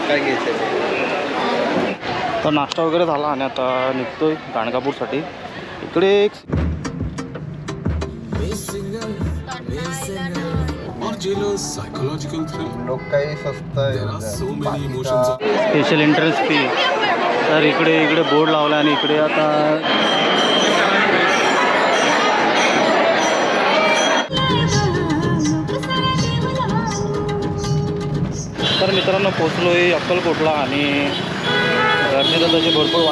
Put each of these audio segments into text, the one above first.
काय घ्यायचं? तर नाश्ता वगैरे झाला आणि आता निघतोय गाणगापूरसाठी. इकडे एक स्पेशल एंट्रन्स फी. तर इकडे बोर्ड लावला आणि इकडे आता तर मित्रांनो पोचलो आहे अक्कलकोटला आणि गर्दी तर त्याची भरपूर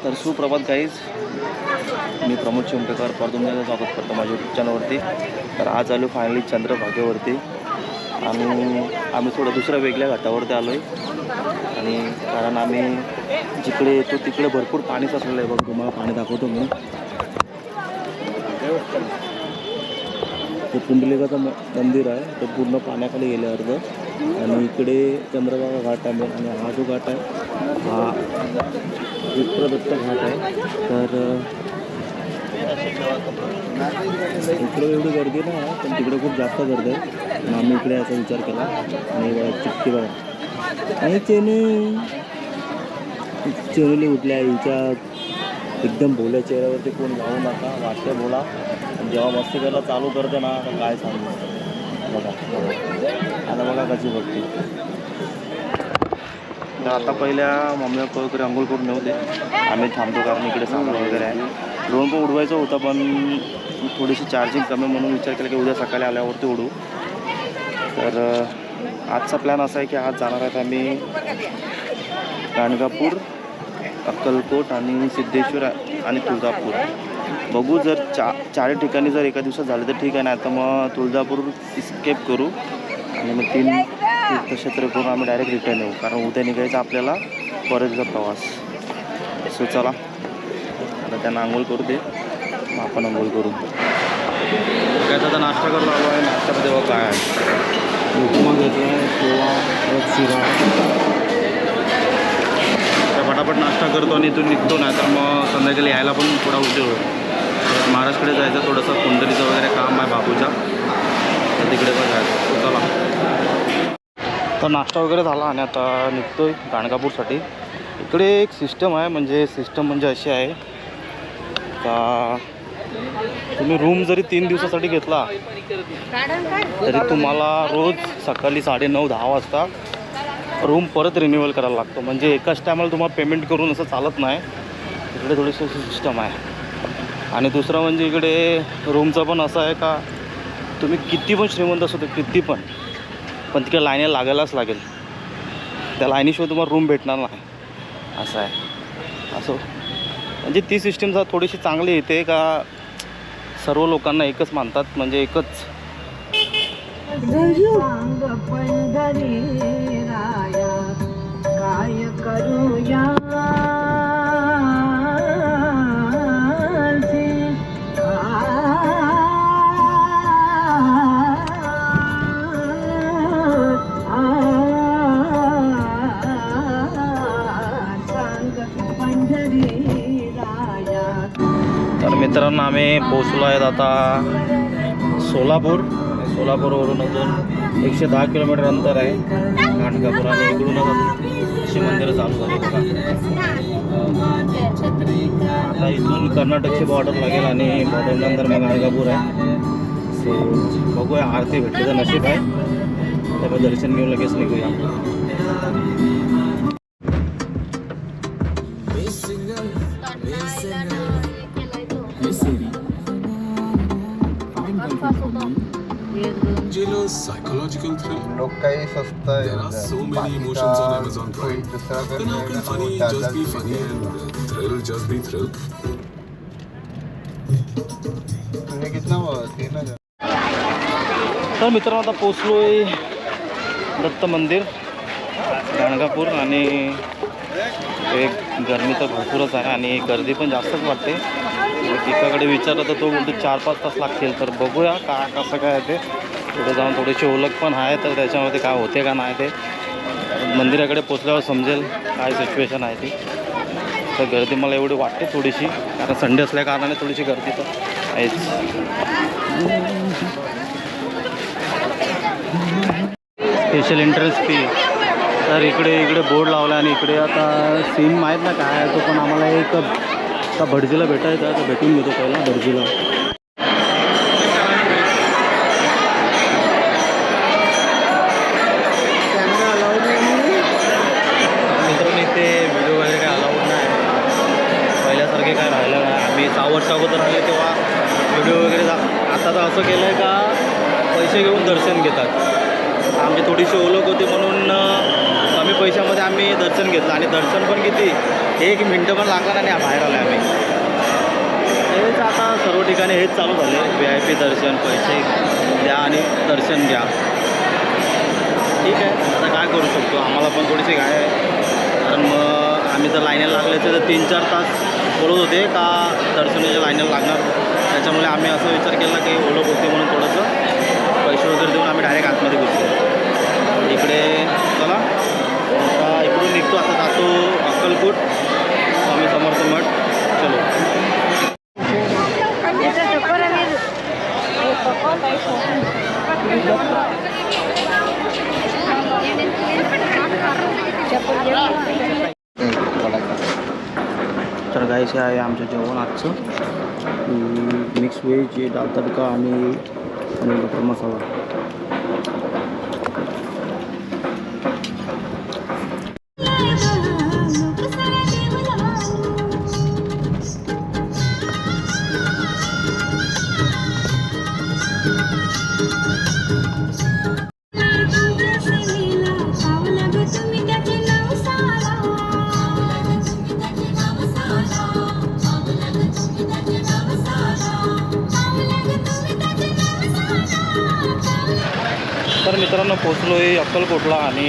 तर सुप्रभात गाईज, मी प्रमोद चिमटेकर परतून स्वागत करतो माझ्या यूट्यूब चॅनलवरती. तर आज आलो फायनली चंद्रभागेवरती आणि आम्ही थोडं दुसऱ्या वेगळ्या घाटावरती आलो आहे. आणि कारण आम्ही जिकडे येतो तिकडे भरपूर पाणी साचलेलं आहे. बघ तुम्हाला पाणी दाखवतो मी. हे पुंडलिकाचं मंदिर आहे, ते पूर्ण पाण्याखाली गेले अर्ध. आणि इकडे चंद्रभागा घाट आहे आणि हा जो घाट आहे हा विप्रदत्त घाट आहे. तर इकडे एवढी गर्दी नाही आहे, पण तिकडे खूप जास्त गर्दी आहे. आणि आम्ही इकडे याचा विचार केला. आणि बघा चिठ्ठी बघा, आणि चेनूली उठल्या हिच्या एकदम भोल्या चेहऱ्यावरती कोण जाऊ नका, वाटते बोला. जेव्हा मस्ती करायला चालू करते ना तर काय सांगू. बघा आता बघा कशी बघते. तर आता पहिल्या मम्मी पप्पा वगैरे अंघोळ करून नव्हते, आम्ही थांबतो कारण इकडे सामान वगैरे आहे. ड्रोन पण उडवायचं होतं पण थोडीशी चार्जिंग कमी म्हणून विचार केला की उद्या सकाळी आल्यावरती उडू. तर आजचा प्लॅन असा आहे की आज जाणार आहेत आम्ही गाणगापूर, अक्कलकोट आणि सिद्धेश्वर आणि तुळजापूर. बघू जर चार ठिकाणी जर एका दिवसात झालं तर ठीक आहे, नाही तर मग तुळजापूर स्केप करू आणि मग 3 तीर्थक्षेत्र करून आम्ही डायरेक्ट रिटर्न येऊ. कारण उद्या निघायचं आपल्याला परतचा प्रवास. सो चला आता त्यांना आंघोळ करू दे, मग आपण आंघोळ करू. काय आता नाश्ता करू आलो आहे. नाश्त्यामध्ये बघ काय आहे, उपमा घेतला आहे, पोहा, शिरा. तर पटापट नाश्ता करतो आणि इथून निघतो, नाही तर मग संध्याकाळी यायला पण थोडा उशीर होईल. महाराष्ट्राकडे जायचं, थोडंसं कुंडलीचं वगैरे काम आहे बाबूच्या, तर तिकडे पण जायचं. चला तर नाश्ता वगैरे झाला आणि आता निघतोय गाणगापूरसाठी. इकडे एक सिस्टम आहे, म्हणजे सिस्टम म्हणजे अशी आहे का तुम्ही रूम जरी 3 दिवसासाठी घेतला तरी तुम्हाला रोज सकाळी 9:30-10 वाजता रूम परत रिन्युअल करायला लागतो. म्हणजे एकाच टायमाला तुम्हाला पेमेंट करून असं चालत नाही. इकडे थोडीशी सिस्टम आहे. आणि दुसरं म्हणजे इकडे रूमचं पण असं आहे का तुम्ही किती पण श्रीमंत असो तर किती पण तिकडे लाईनीला लागायलाच लागेल. त्या लाईनीशिवाय तुम्हाला रूम भेटणार नाही, असं आहे. असं म्हणजे ती सिस्टीम जर थोडीशी चांगली येते का सर्व लोकांना एकच मानतात, म्हणजे एकच. काय करूया मित्रांनो, आम्ही पोचलो आहेत आता सोलापूरवरून अजून 110 किलोमीटर अंतर आहे गाणगापूर. आणि इकडूनच अशी मंदिरं चालू झाली बघा. आता इथून कर्नाटकची बॉर्डर लागेल आणि बॉर्डरनंतर मग गाणगापूर आहे. सो बघूया, आरती भेटली तर नशीब आहे, त्यामुळे दर्शन घेऊन लगेच निघूया. Psychological thrill. लोग काही सस्ता आहे. There are so many emotions on Amazon Prime. Then how can funny just be funny and thrill just be thrill? तुम्ही कितना तर मित्रांनो आता पोचलो आहे दत्त मंदिर गाणगापूर आणि एक गरमी तर भरपूरच आहे आणि गर्दी पण जास्तच वाटते. एकाकडे विचारलं तर तो बोलतो 4-5 तास लागतील. तर बघूया कसं काय ते. पुढे जाऊन थोडीशी ओळख पण आहे तर त्याच्यामध्ये काय होते का नाही ते मंदिराकडे पोचल्यावर समजेल काय सिच्युएशन आहे ती. तर गर्दी मला एवढी वाटते थोडीशी, कारण संडे असल्या कारणाने थोडीशी गर्दी तर आहेच. स्पेशल एंट्रन्स फी तर इकडे बोर्ड लावला आणि इकडे आता सीन माहीत ना काय आहे तो, पण आम्हाला एक आता भटजीला भेटायचं आहे तर भेटून घेतो पहिला भटजीला. मित्रांनो इथे व्हिडिओ वगैरे काय अलाउड नाही, पहिल्यासारखे काय राहिलं नाही. आम्ही 6 वर्ष अगोदर आले तेव्हा व्हिडिओ वगैरे आता तर असं केलं आहे का पैसे घेऊन दर्शन घेतात. आमची थोडीशी ओळख होती म्हणून कमी पैशामध्ये आम्ही दर्शन घेतलं आणि दर्शन पण किती 1 मिनटं पण लागणार आणि बाहेर आलो आम्ही. हेच आता सर्व ठिकाणी हेच चालू झाले, VIP दर्शन, पैसे द्या आणि दर्शन घ्या. ठीक आहे, आता काय करू शकतो, आम्हाला पण थोडीशी घाई आहे. कारण मग आम्ही जर लाईनीला लागले तर 3-4 तास बोलत होते का दर्शनाच्या लाईनीला लागणार. त्याच्यामुळे आम्ही असा विचार केला की ओळख होती म्हणून थोडंसं पैसे वगैरे देऊन आम्ही डायरेक्ट आतमध्ये घुसलो. इकडे चला आता इकडून निघतो, आता जातो अक्कलकोट स्वामी समर्थ मठ. चलो. तर गायचे आहे आमचं जेवण आजचं मिक्स व्हेज, दाल तडका आणि पनीर बटर मसाला. तर मित्रांनो पोचलो आहे अक्कलकोटला आणि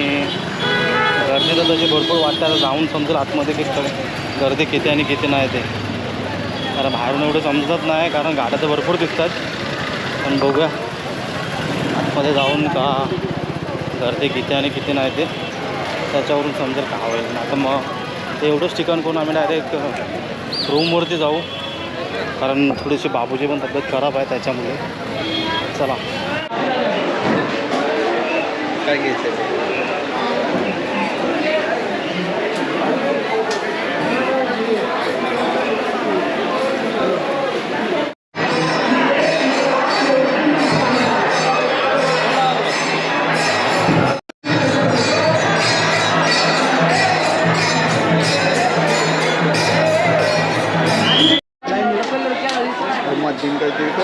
गर्दी तर तशी भरपूर वाटते. आता जाऊन समजेल आतमध्ये की गर्दी किती आणि किती नाही ते, कारण बाहेरून एवढं समजत नाही कारण गाड्या तर भरपूर दिसतात. पण बघूया आतमध्ये जाऊन का गर्दी किती आणि किती नाही ते, त्याच्यावरून समजेल का होईल. आता मग ते एवढंच ठिकाण करून आम्ही डायरेक्ट रूमवरती जाऊ, कारण थोडीशी बाबूची पण तब्येत खराब आहे त्याच्यामुळे. चला काय घ्यायचं दिन का देखो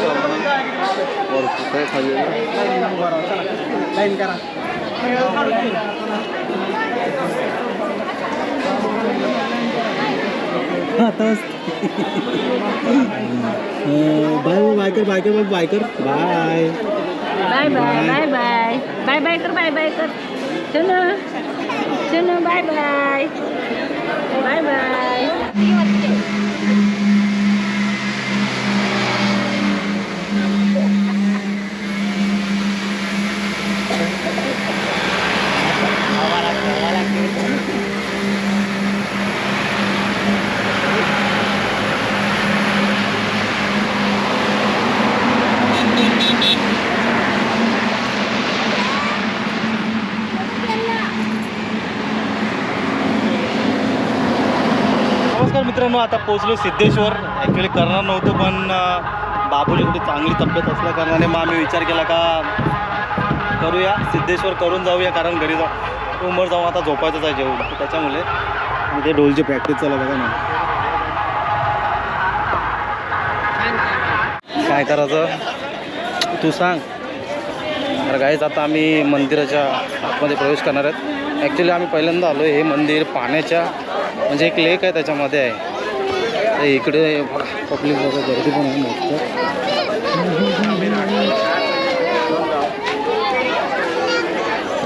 और काय खाली लाइन करा. बाय बायकर bye bye bye bye bye bye कर बाय बाय कर. चलो बाय बाय बाय बाय. नमस्कार मित्रांनो, आता पोचलो सिद्धेश्वर. ॲक्च्युली करणार नव्हतं पण बाबूची थोडी चांगली तब्येत असल्या कारणाने मग आम्ही विचार केला का करूया सिद्धेश्वर करून जाऊया, कारण घरी जाऊ रूमवर जाऊन आता झोपायचंच आहे जेवण. त्याच्यामुळे ते ढोलची प्रॅक्टिस चालू बघा ना. काय करायचं तू सांग. तर गाईच आता आम्ही मंदिराच्या आतमध्ये प्रवेश करणार आहेत. ॲक्च्युली आम्ही पहिल्यांदा आलो. हे मंदिर पाण्याच्या म्हणजे एक लेक आहे त्याच्यामध्ये आहे. तर इकडे पब्लिक वगैरे गर्दी पण आहे मस्त.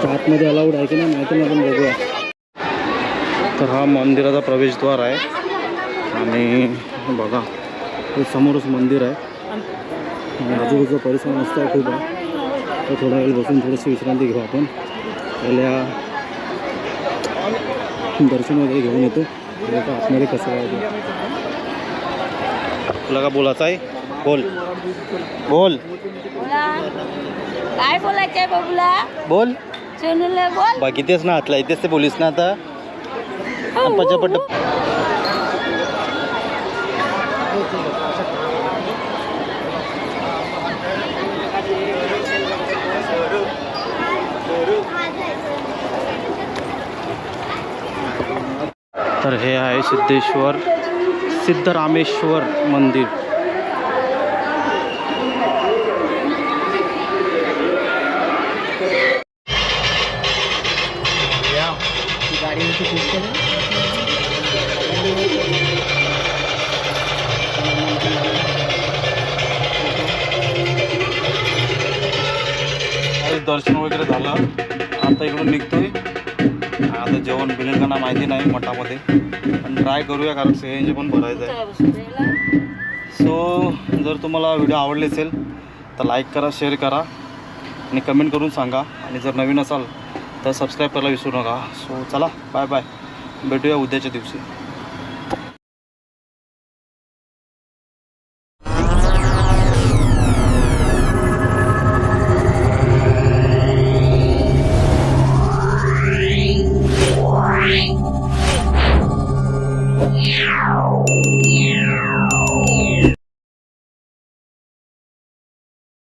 अच्छा आतमध्ये अलाउड आहे की नाही माहिती नाही, आपण बघूया. तर हा मंदिराचा प्रवेशद्वार आहे आणि बघा हे समोरच मंदिर आहे आणि आजूबाजूचा परिसर मस्त आहे, खूप आहे. तर थोडा वेळ बसून थोडीशी विश्रांती घेऊ आपण. पहिल्या दर्शन वगैरे घेऊन येतो. आता आतमध्ये कसं आहे ते. तुला का बोलायचं आहे? बोल बोल काय बोलायचं आहे बाबूला? बोल सोनूला बोल. बाकी तेच ना आतला इथेच ते पोलीस ना आता पटापट. तर हे आहे सिद्धरामेश्वर मंदिर. दर्शन वगैरे झालं, आता इकडून निघतोय. आता जेवण बिलेल का ना माहिती नाही मठामध्ये, पण ट्राय करूया कारण सीएनजी पण भरायचं आहे. सो जर तुम्हाला व्हिडिओ आवडले असेल तर लाईक करा, शेअर करा आणि कमेंट करून सांगा. आणि जर नवीन असाल तर सबस्क्राईब करायला विसरू नका. सो चला बाय बाय, भेटूया उद्याच्या दिवशी.